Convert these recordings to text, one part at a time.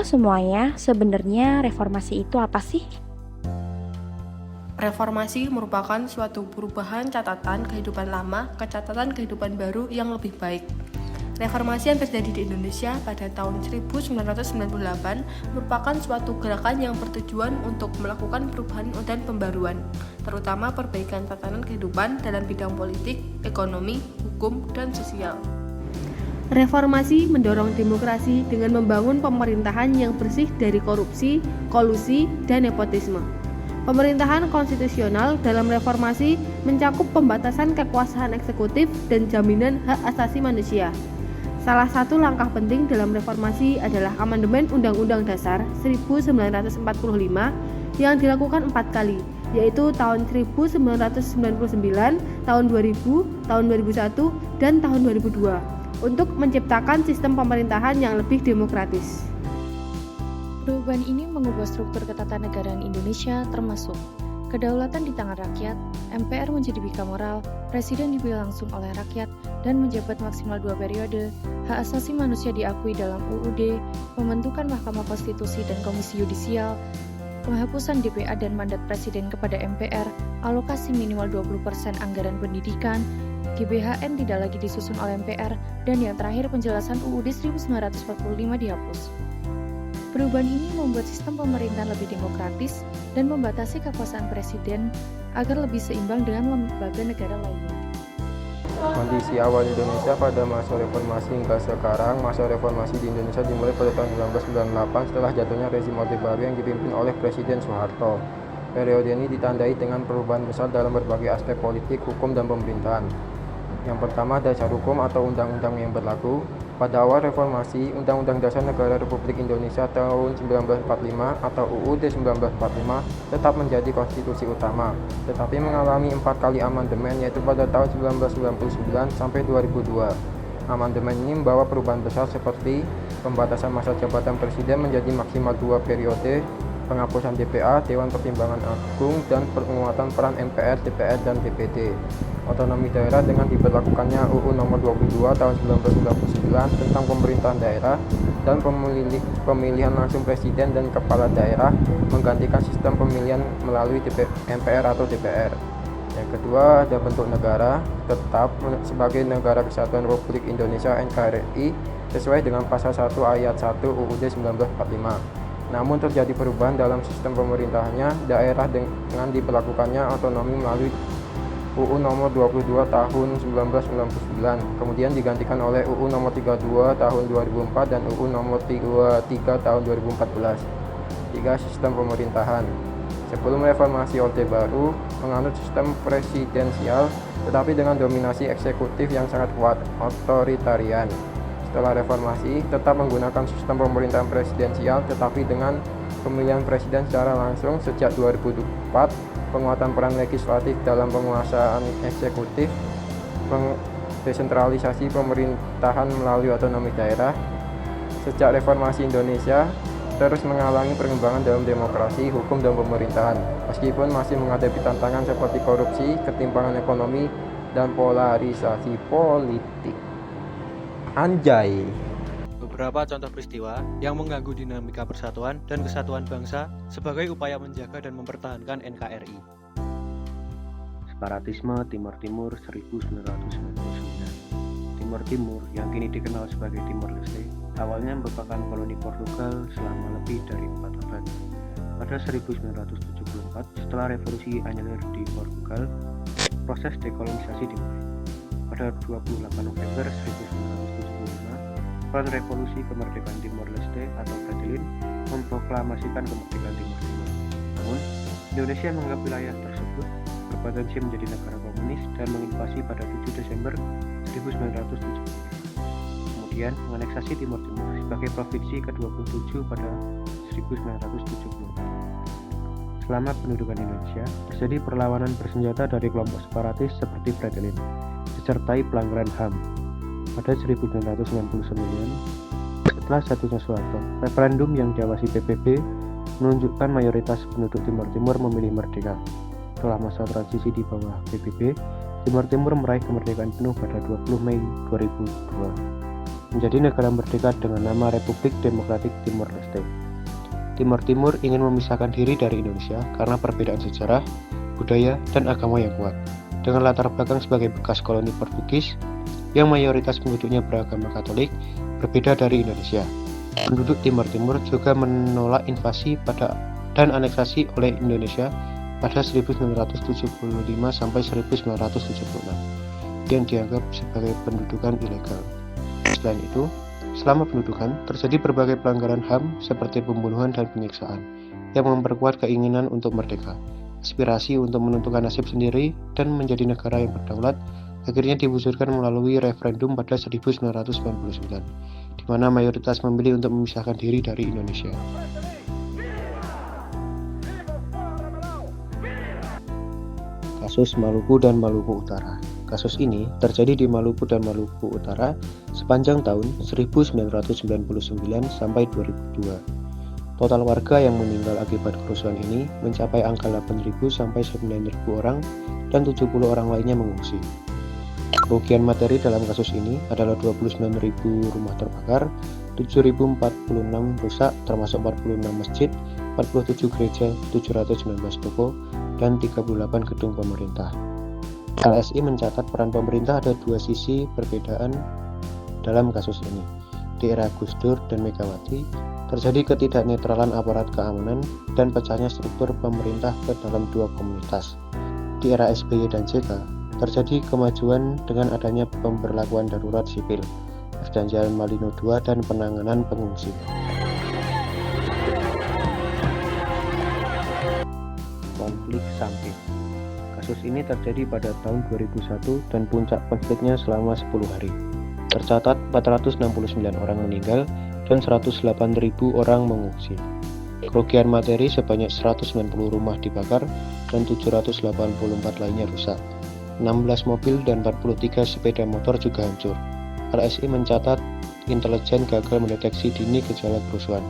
Halo semuanya, sebenarnya reformasi itu apa sih? Reformasi merupakan suatu perubahan catatan kehidupan lama ke catatan kehidupan baru yang lebih baik. Reformasi yang terjadi di Indonesia pada tahun 1998 merupakan suatu gerakan yang bertujuan untuk melakukan perubahan dan pembaruan, terutama perbaikan tatanan kehidupan dalam bidang politik, ekonomi, hukum, dan sosial. Reformasi mendorong demokrasi dengan membangun pemerintahan yang bersih dari korupsi, kolusi, dan nepotisme. Pemerintahan konstitusional dalam reformasi mencakup pembatasan kekuasaan eksekutif dan jaminan hak asasi manusia. Salah satu langkah penting dalam reformasi adalah amandemen Undang-Undang Dasar 1945 yang dilakukan 4 kali, yaitu tahun 1999, tahun 2000, tahun 2001, dan tahun 2002, untuk menciptakan sistem pemerintahan yang lebih demokratis. Perubahan ini mengubah struktur ketatanegaraan Indonesia termasuk kedaulatan di tangan rakyat, MPR menjadi bikamoral, presiden dipilih langsung oleh rakyat dan menjabat maksimal 2 periode, hak asasi manusia diakui dalam UUD, pembentukan Mahkamah Konstitusi dan Komisi Yudisial, penghapusan DPA dan mandat presiden kepada MPR, alokasi minimal 20% anggaran pendidikan, GBHN tidak lagi disusun oleh MPR, dan yang terakhir penjelasan UUD 1945 dihapus. Perubahan ini membuat sistem pemerintahan lebih demokratis dan membatasi kekuasaan presiden agar lebih seimbang dengan lembaga negara lainnya. Kondisi awal Indonesia pada masa reformasi hingga sekarang. Masa reformasi di Indonesia dimulai pada tahun 1998 setelah jatuhnya rezim Orde Baru yang dipimpin oleh Presiden Soeharto. Periode ini ditandai dengan perubahan besar dalam berbagai aspek politik, hukum, dan pemerintahan. Yang pertama, dasar hukum atau undang-undang yang berlaku. Pada awal reformasi, Undang-Undang Dasar Negara Republik Indonesia tahun 1945 atau UUD 1945 tetap menjadi konstitusi utama, tetapi mengalami 4 kali amandemen, yaitu pada tahun 1999 sampai 2002. Amandemen ini membawa perubahan besar seperti pembatasan masa jabatan presiden menjadi maksimal 2 periode, penghapusan DPA, Dewan Pertimbangan Agung, dan penguatan peran MPR, DPR, dan DPD. Otonomi daerah dengan diberlakukannya UU Nomor 22 Tahun 1999 tentang pemerintahan daerah dan pemilihan langsung presiden dan kepala daerah menggantikan sistem pemilihan melalui MPR atau DPR. Yang kedua, ada bentuk negara tetap sebagai Negara Kesatuan Republik Indonesia NKRI sesuai dengan pasal 1 ayat 1 UUD 1945. Namun terjadi perubahan dalam sistem pemerintahannya daerah dengan diberlakukannya otonomi melalui UU Nomor 22 Tahun 1999, kemudian digantikan oleh UU Nomor 32 Tahun 2004 dan UU Nomor 33 Tahun 2014. 3. Sistem pemerintahan. Sebelum reformasi Orde Baru menganut sistem presidensial tetapi dengan dominasi eksekutif yang sangat kuat, otoritarian. Setelah reformasi tetap menggunakan sistem pemerintahan presidensial tetapi dengan pemilihan presiden secara langsung sejak 2004, penguatan peran legislatif dalam penguasaan eksekutif, desentralisasi pemerintahan melalui otonomi daerah. Sejak reformasi Indonesia terus mengalami perkembangan dalam demokrasi, hukum, dan pemerintahan, meskipun masih menghadapi tantangan seperti korupsi, ketimpangan ekonomi, dan polarisasi politik. Anjay. Beberapa contoh peristiwa yang mengganggu dinamika persatuan dan kesatuan bangsa sebagai upaya menjaga dan mempertahankan NKRI. Separatisme Timor Timur 1999. Timor Timur yang kini dikenal sebagai Timor Leste awalnya merupakan koloni Portugal selama lebih dari 4 abad. Pada 1974, setelah revolusi anyar di Portugal, proses dekolonisasi dimulai. Pada 28 November 1975, Front Revolusi Kemerdekaan Timor Leste atau Fredilin memproklamasikan kemerdekaan Timor Timur. Namun, Indonesia menganggap wilayah tersebut berpotensi menjadi negara komunis dan menginvasi pada 7 Desember 1970. Kemudian menganeksasi Timor Timur sebagai provinsi ke-27 pada 1970. Selama pendudukan Indonesia, terjadi perlawanan bersenjata dari kelompok separatis seperti Fredilin, disertai pelanggaran HAM. Pada 1999, setelah jatuhnya Soeharto, referendum yang diawasi PBB menunjukkan mayoritas penduduk Timor Timur memilih merdeka. Setelah masa transisi di bawah PBB, Timor Timur meraih kemerdekaan penuh pada 20 Mei 2002. menjadi negara merdeka dengan nama Republik Demokratik Timor Leste. Timor Timur ingin memisahkan diri dari Indonesia karena perbedaan sejarah, budaya, dan agama yang kuat. Dengan latar belakang sebagai bekas koloni Portugis yang mayoritas penduduknya beragama Katolik, berbeda dari Indonesia. Penduduk Timor Timur juga menolak invasi dan aneksasi oleh Indonesia pada 1975 sampai 1976 yang dianggap sebagai pendudukan ilegal. Selain itu, selama pendudukan terjadi berbagai pelanggaran HAM seperti pembunuhan dan penyiksaan yang memperkuat keinginan untuk merdeka. Aspirasi untuk menentukan nasib sendiri dan menjadi negara yang berdaulat akhirnya diwujudkan melalui referendum pada 1999, di mana mayoritas memilih untuk memisahkan diri dari Indonesia. Kasus Maluku dan Maluku Utara. Kasus ini terjadi di Maluku dan Maluku Utara sepanjang tahun 1999 sampai 2002. Total warga yang meninggal akibat kerusuhan ini mencapai angka 8.000 sampai 9.000 orang dan 70 orang lainnya mengungsi. Kerugian materi dalam kasus ini adalah 29.000 rumah terbakar, 7.046 rusak termasuk 46 masjid, 47 gereja, 719 toko, dan 38 gedung pemerintah. LSI mencatat peran pemerintah ada dua sisi perbedaan dalam kasus ini. Di era Gus Dur dan Megawati, terjadi ketidaknetralan aparat keamanan dan pecahnya struktur pemerintah ke dalam dua komunitas. Di era SBY dan JK, terjadi kemajuan dengan adanya pemberlakuan darurat sipil, Perjanjian Malino II, dan penanganan pengungsi. Konflik Sampit. Kasus ini terjadi pada tahun 2001 dan puncak konfliknya selama 10 hari. Tercatat 469 orang meninggal dan 108.000 orang mengungsi. Kerugian materi sebanyak 190 rumah dibakar dan 784 lainnya rusak. 16 mobil dan 43 sepeda motor juga hancur. LSI mencatat intelijen gagal mendeteksi dini gejala kerusuhan.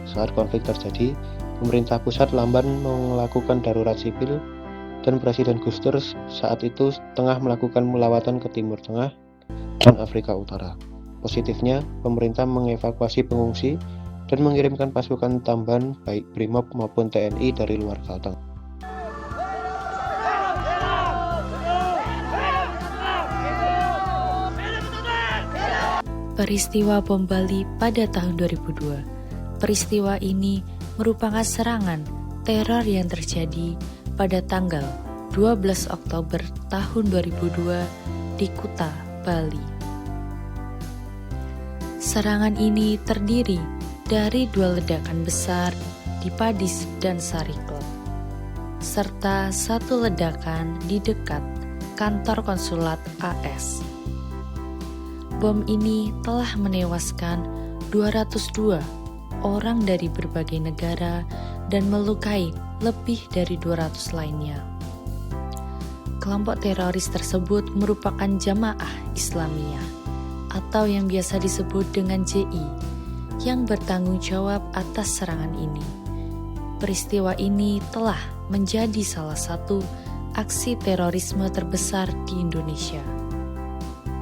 Saat konflik terjadi, pemerintah pusat lamban melakukan darurat sipil dan Presiden Gus Dur saat itu tengah melakukan lawatan ke Timur Tengah dan Afrika Utara. Positifnya, pemerintah mengevakuasi pengungsi dan mengirimkan pasukan tambahan baik BRIMOB maupun TNI dari luar Kalteng. Peristiwa bom Bali pada tahun 2002. Peristiwa ini merupakan serangan teror yang terjadi pada tanggal 12 Oktober tahun 2002 di Kuta, Bali. Serangan ini terdiri dari 2 ledakan besar di Padis dan Sariklot, serta 1 ledakan di dekat kantor konsulat AS. Bom ini telah menewaskan 202 orang dari berbagai negara dan melukai lebih dari 200 lainnya. Kelompok teroris tersebut merupakan Jamaah Islamiyah atau yang biasa disebut dengan JI yang bertanggung jawab atas serangan ini. Peristiwa ini telah menjadi salah satu aksi terorisme terbesar di Indonesia,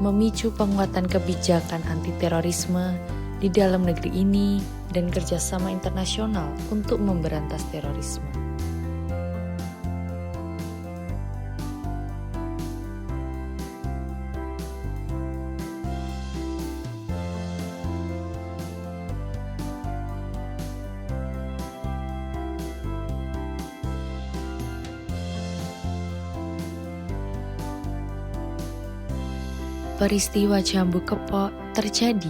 memicu penguatan kebijakan anti-terorisme di dalam negeri ini dan kerjasama internasional untuk memberantas terorisme. Peristiwa Jambu Kepok terjadi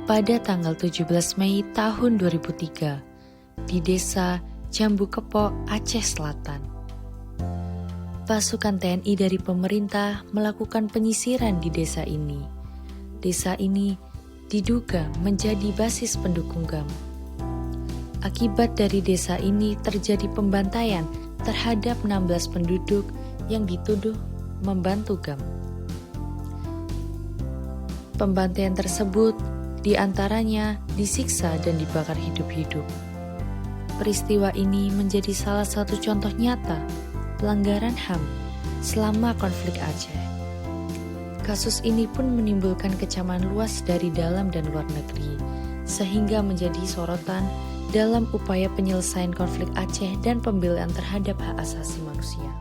pada tanggal 17 Mei tahun 2003 di desa Jambu Kepok, Aceh Selatan. Pasukan TNI dari pemerintah melakukan penyisiran di desa ini. Desa ini diduga menjadi basis pendukung GAM. Akibat dari desa ini terjadi pembantaian terhadap 16 penduduk yang dituduh membantu GAM. Pembantaian tersebut diantaranya disiksa dan dibakar hidup-hidup. Peristiwa ini menjadi salah satu contoh nyata pelanggaran HAM selama konflik Aceh. Kasus ini pun menimbulkan kecaman luas dari dalam dan luar negeri, sehingga menjadi sorotan dalam upaya penyelesaian konflik Aceh dan pembelaan terhadap hak asasi manusia.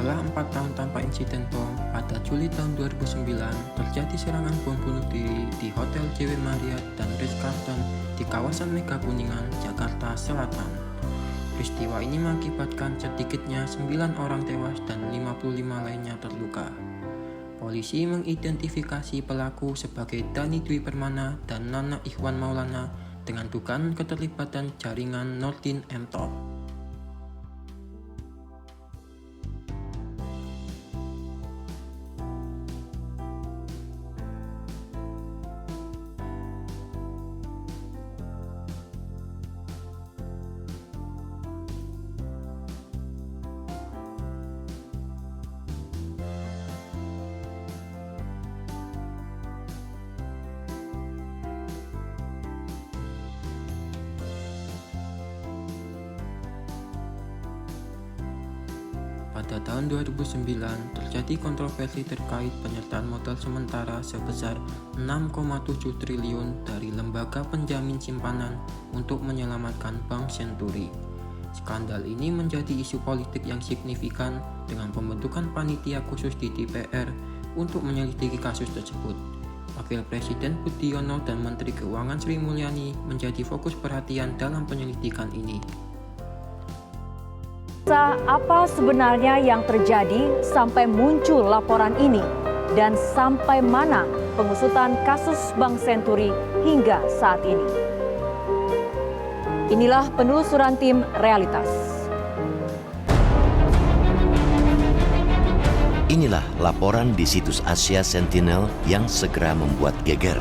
Setelah 4 tahun tanpa insiden bom, pada Juli tahun 2009 terjadi serangan bom bunuh diri di Hotel JW Marriott dan Ritz-Carlton di kawasan Mega Kuningan, Jakarta Selatan. Peristiwa ini mengakibatkan sedikitnya 9 orang tewas dan 55 lainnya terluka. Polisi mengidentifikasi pelaku sebagai Dani Dwi Permana dan Nana Ikhwan Maulana dengan dugaan keterlibatan jaringan Nordin M. Top. Pada tahun 2009, terjadi kontroversi terkait penyertaan modal sementara sebesar 6,7 triliun dari lembaga penjamin simpanan untuk menyelamatkan Bank Senturi. Skandal ini menjadi isu politik yang signifikan dengan pembentukan panitia khusus di DPR untuk menyelidiki kasus tersebut. Wakil Presiden Budiono dan Menteri Keuangan Sri Mulyani menjadi fokus perhatian dalam penyelidikan ini. Apa sebenarnya yang terjadi sampai muncul laporan ini dan sampai mana pengusutan kasus Bank Senturi hingga saat ini? Inilah penelusuran tim Realitas. Inilah laporan di situs Asia Sentinel yang segera membuat geger.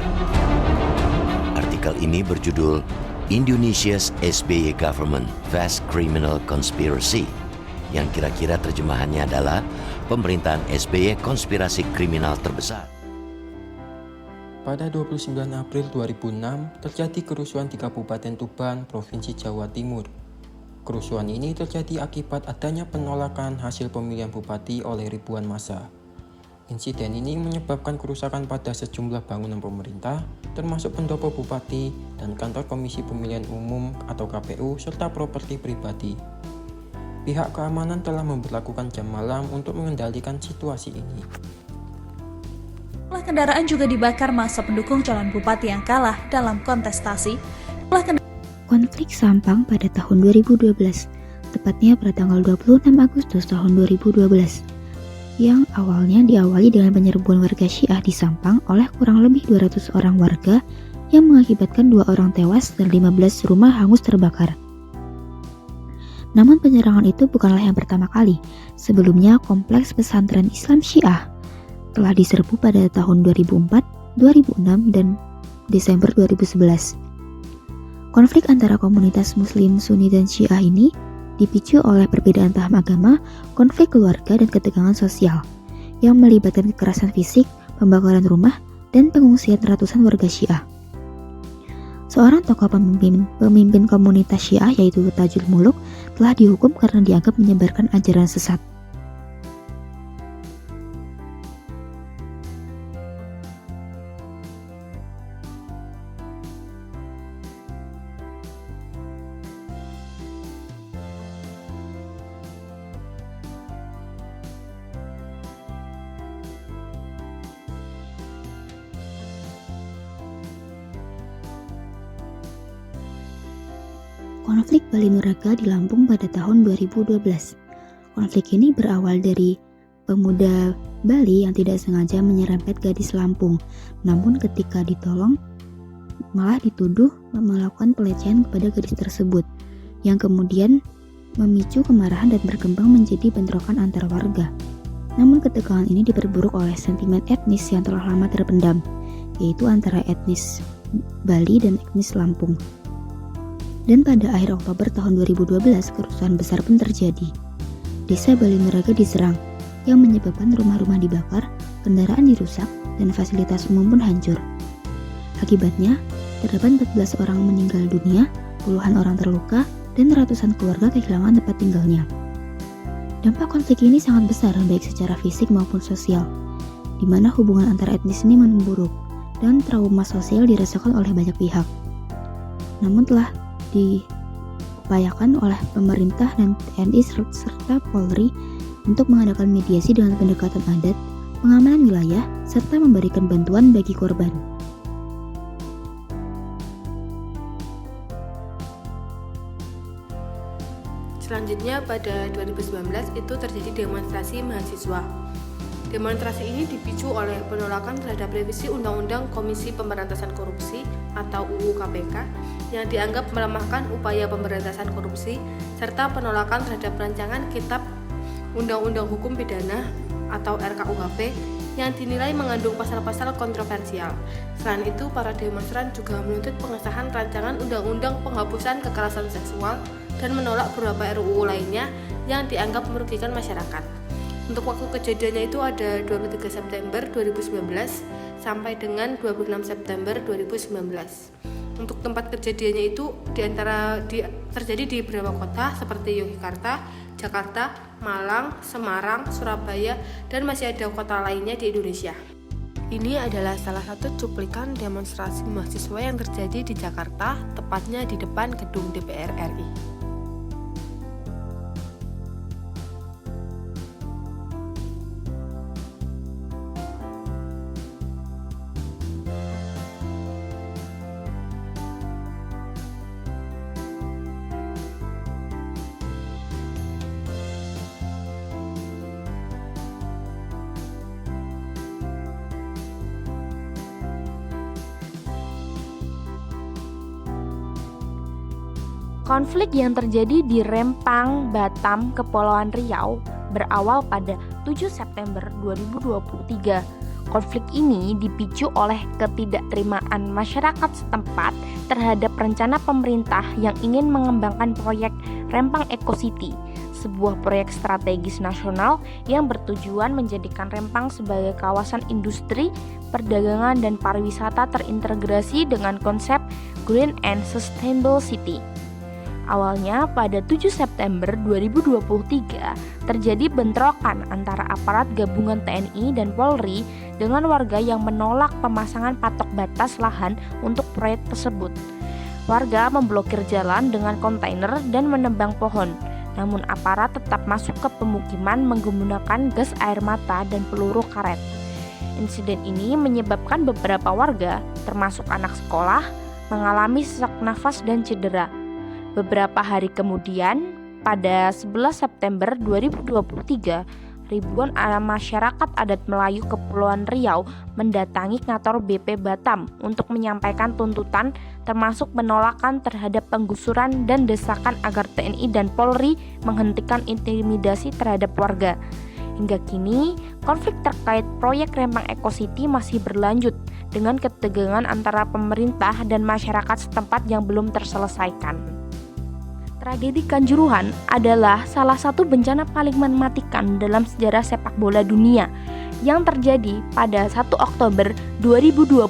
Artikel ini berjudul Indonesia's SBY Government Vast Criminal Conspiracy, yang kira-kira terjemahannya adalah pemerintahan SBY konspirasi kriminal terbesar. Pada 29 April 2006, terjadi kerusuhan di Kabupaten Tuban, Provinsi Jawa Timur. Kerusuhan ini terjadi akibat adanya penolakan hasil pemilihan bupati oleh ribuan massa. Insiden ini menyebabkan kerusakan pada sejumlah bangunan pemerintah, termasuk pendopo bupati dan kantor Komisi Pemilihan Umum atau KPU, serta properti pribadi. Pihak keamanan telah memberlakukan jam malam untuk mengendalikan situasi ini. Kendaraan juga dibakar massa pendukung calon bupati yang kalah dalam kontestasi. Konflik Sampang pada tahun 2012, tepatnya pada tanggal 26 Agustus tahun 2012, yang awalnya diawali dengan penyerbuan warga Syiah di Sampang oleh kurang lebih 200 orang warga yang mengakibatkan 2 orang tewas dan 15 rumah hangus terbakar. Namun penyerangan itu bukanlah yang pertama kali. Sebelumnya, kompleks pesantren Islam Syiah telah diserbu pada tahun 2004, 2006, dan Desember 2011. Konflik antara komunitas Muslim Sunni dan Syiah ini dipicu oleh perbedaan paham agama, konflik keluarga, dan ketegangan sosial yang melibatkan kekerasan fisik, pembakaran rumah, dan pengungsian ratusan warga Syiah. Seorang tokoh pemimpin komunitas Syiah yaitu Tajul Muluk telah dihukum karena dianggap menyebarkan ajaran sesat. Konflik Bali Nuraga di Lampung pada tahun 2012. Konflik ini berawal dari pemuda Bali yang tidak sengaja menyerempet gadis Lampung, namun ketika ditolong malah dituduh melakukan pelecehan kepada gadis tersebut, yang kemudian memicu kemarahan dan berkembang menjadi bentrokan antar warga. Namun ketegangan ini diperburuk oleh sentimen etnis yang telah lama terpendam, yaitu antara etnis Bali dan etnis Lampung. Dan pada akhir Oktober tahun 2012, kerusuhan besar pun terjadi. Desa Bali Meraga diserang, yang menyebabkan rumah-rumah dibakar, kendaraan dirusak, dan fasilitas umum pun hancur. Akibatnya, terdapat 14 orang meninggal dunia, puluhan orang terluka, dan ratusan keluarga kehilangan tempat tinggalnya. Dampak konflik ini sangat besar baik secara fisik maupun sosial, di mana hubungan antar etnis ini memburuk, dan trauma sosial dirasakan oleh banyak pihak. Namun telah diupayakan oleh pemerintah dan TNI serta Polri untuk mengadakan mediasi dengan pendekatan adat, pengamanan wilayah, serta memberikan bantuan bagi korban. Selanjutnya pada 2019 itu terjadi demonstrasi mahasiswa. Demonstrasi ini dipicu oleh penolakan terhadap revisi Undang-Undang Komisi Pemberantasan Korupsi atau UU KPK yang dianggap melemahkan upaya pemberantasan korupsi serta penolakan terhadap rancangan Kitab Undang-Undang Hukum Pidana atau RKUHP yang dinilai mengandung pasal-pasal kontroversial. Selain itu, para demonstran juga menuntut pengesahan rancangan Undang-Undang Penghapusan Kekerasan Seksual dan menolak beberapa RUU lainnya yang dianggap merugikan masyarakat. Untuk waktu kejadiannya itu ada 23 September 2019 sampai dengan 26 September 2019. Untuk tempat kejadiannya itu terjadi di beberapa kota seperti Yogyakarta, Jakarta, Malang, Semarang, Surabaya, dan masih ada kota lainnya di Indonesia. Ini adalah salah satu cuplikan demonstrasi mahasiswa yang terjadi di Jakarta, tepatnya di depan gedung DPR RI. Konflik yang terjadi di Rempang, Batam, Kepulauan Riau berawal pada 7 September 2023. Konflik ini dipicu oleh ketidakterimaan masyarakat setempat terhadap rencana pemerintah yang ingin mengembangkan proyek Rempang Eco City, sebuah proyek strategis nasional yang bertujuan menjadikan Rempang sebagai kawasan industri, perdagangan, dan pariwisata terintegrasi dengan konsep Green and Sustainable City. Awalnya pada 7 September 2023 terjadi bentrokan antara aparat gabungan TNI dan Polri dengan warga yang menolak pemasangan patok batas lahan untuk proyek tersebut. Warga memblokir jalan dengan kontainer dan menebang pohon, namun aparat tetap masuk ke pemukiman menggunakan gas air mata dan peluru karet. Insiden ini menyebabkan beberapa warga, termasuk anak sekolah, mengalami sesak nafas dan cedera. Beberapa hari kemudian, pada 11 September 2023, ribuan masyarakat adat Melayu Kepulauan Riau mendatangi kantor BP Batam untuk menyampaikan tuntutan termasuk penolakan terhadap penggusuran dan desakan agar TNI dan Polri menghentikan intimidasi terhadap warga. Hingga kini, konflik terkait proyek Rempang Eco City masih berlanjut dengan ketegangan antara pemerintah dan masyarakat setempat yang belum terselesaikan. Tragedi Kanjuruhan adalah salah satu bencana paling mematikan dalam sejarah sepak bola dunia yang terjadi pada 1 Oktober 2022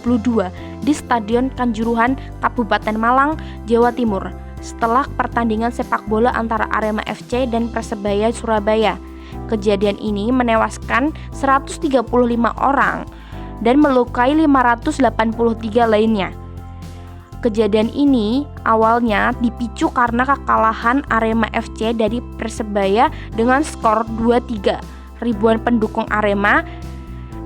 di Stadion Kanjuruhan, Kabupaten Malang, Jawa Timur, setelah pertandingan sepak bola antara Arema FC dan Persebaya Surabaya. Kejadian ini menewaskan 135 orang dan melukai 583 lainnya. Kejadian ini awalnya dipicu karena kekalahan Arema FC dari Persebaya dengan skor 2-3. Ribuan pendukung Arema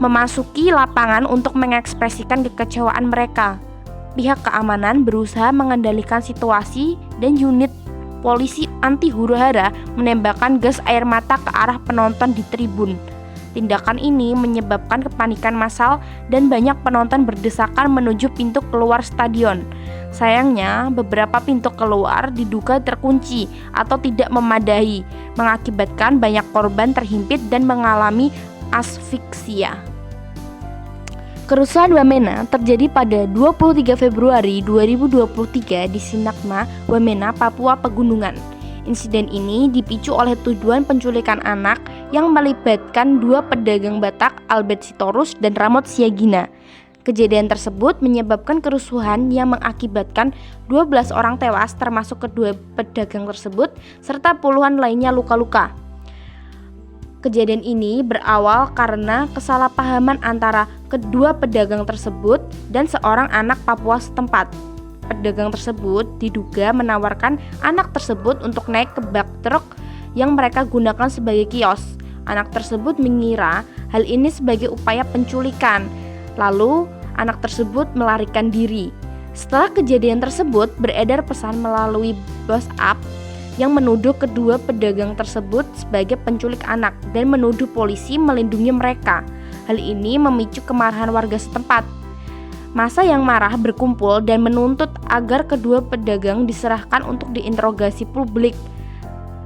memasuki lapangan untuk mengekspresikan kekecewaan mereka. Pihak keamanan berusaha mengendalikan situasi dan unit polisi anti huru-hara menembakkan gas air mata ke arah penonton di tribun. Tindakan ini menyebabkan kepanikan massal dan banyak penonton berdesakan menuju pintu keluar stadion. Sayangnya, beberapa pintu keluar diduga terkunci atau tidak memadai, mengakibatkan banyak korban terhimpit dan mengalami asfiksia. Kerusuhan Wamena terjadi pada 23 Februari 2023 di Sinagma, Wamena, Papua Pegunungan. Insiden ini dipicu oleh tuduhan penculikan anak yang melibatkan dua pedagang Batak, Albert Sitorus dan Ramot Siagina. Kejadian tersebut menyebabkan kerusuhan yang mengakibatkan 12 orang tewas termasuk kedua pedagang tersebut serta puluhan lainnya luka-luka. Kejadian ini berawal karena kesalahpahaman antara kedua pedagang tersebut dan seorang anak Papua setempat. Pedagang tersebut diduga menawarkan anak tersebut untuk naik ke bak truk yang mereka gunakan sebagai kios. Anak tersebut mengira hal ini sebagai upaya penculikan. Lalu, anak tersebut melarikan diri. Setelah kejadian tersebut, beredar pesan melalui WhatsApp yang menuduh kedua pedagang tersebut sebagai penculik anak dan menuduh polisi melindungi mereka. Hal ini memicu kemarahan warga setempat. Massa yang marah berkumpul dan menuntut agar kedua pedagang diserahkan untuk diinterogasi publik.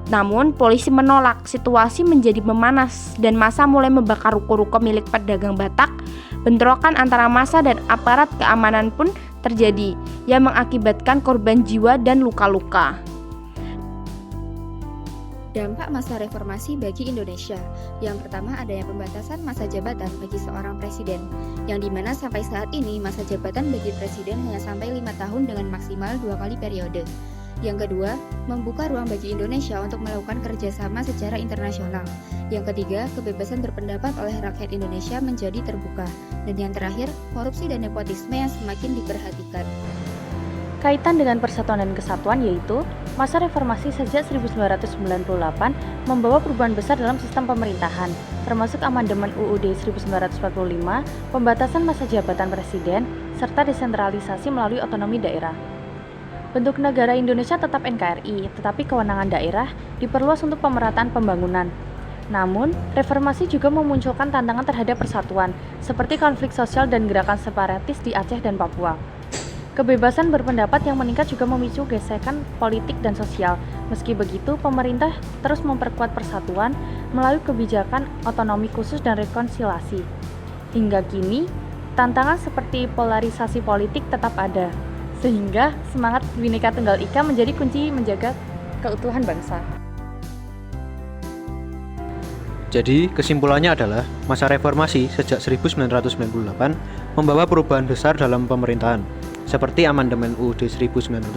Namun, polisi menolak. Situasi menjadi memanas dan massa mulai membakar ruko-ruko milik pedagang Batak. Bentrokan antara massa dan aparat keamanan pun terjadi, yang mengakibatkan korban jiwa dan luka-luka. Dampak masa reformasi bagi Indonesia. Yang pertama, adanya pembatasan masa jabatan bagi seorang presiden, yang dimana sampai saat ini masa jabatan bagi presiden hanya sampai 5 tahun dengan maksimal 2 kali periode. Yang kedua, membuka ruang bagi Indonesia untuk melakukan kerjasama secara internasional. Yang ketiga, kebebasan berpendapat oleh rakyat Indonesia menjadi terbuka. Dan yang terakhir, korupsi dan nepotisme yang semakin diperhatikan. Kaitan dengan persatuan dan kesatuan yaitu masa reformasi sejak 1998 membawa perubahan besar dalam sistem pemerintahan, termasuk amandemen UUD 1945, pembatasan masa jabatan presiden, serta desentralisasi melalui otonomi daerah. Bentuk negara Indonesia tetap NKRI, tetapi kewenangan daerah diperluas untuk pemerataan pembangunan. Namun, reformasi juga memunculkan tantangan terhadap persatuan, seperti konflik sosial dan gerakan separatis di Aceh dan Papua. Kebebasan berpendapat yang meningkat juga memicu gesekan politik dan sosial. Meski begitu, pemerintah terus memperkuat persatuan melalui kebijakan otonomi khusus dan rekonsiliasi. Hingga kini, tantangan seperti polarisasi politik tetap ada, sehingga semangat Bhinneka Tunggal Ika menjadi kunci menjaga keutuhan bangsa. Jadi, kesimpulannya adalah masa reformasi sejak 1998 membawa perubahan besar dalam pemerintahan, seperti amandemen UUD 1945,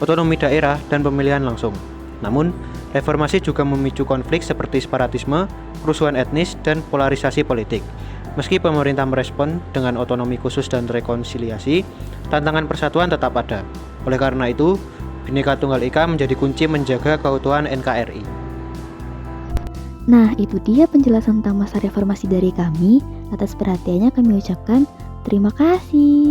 otonomi daerah, dan pemilihan langsung. Namun, reformasi juga memicu konflik seperti separatisme, kerusuhan etnis, dan polarisasi politik. Meski pemerintah merespon dengan otonomi khusus dan rekonsiliasi, tantangan persatuan tetap ada. Oleh karena itu, Bhinneka Tunggal Ika menjadi kunci menjaga keutuhan NKRI. Nah, itu dia penjelasan tentang masa reformasi dari kami. Atas perhatiannya kami ucapkan terima kasih.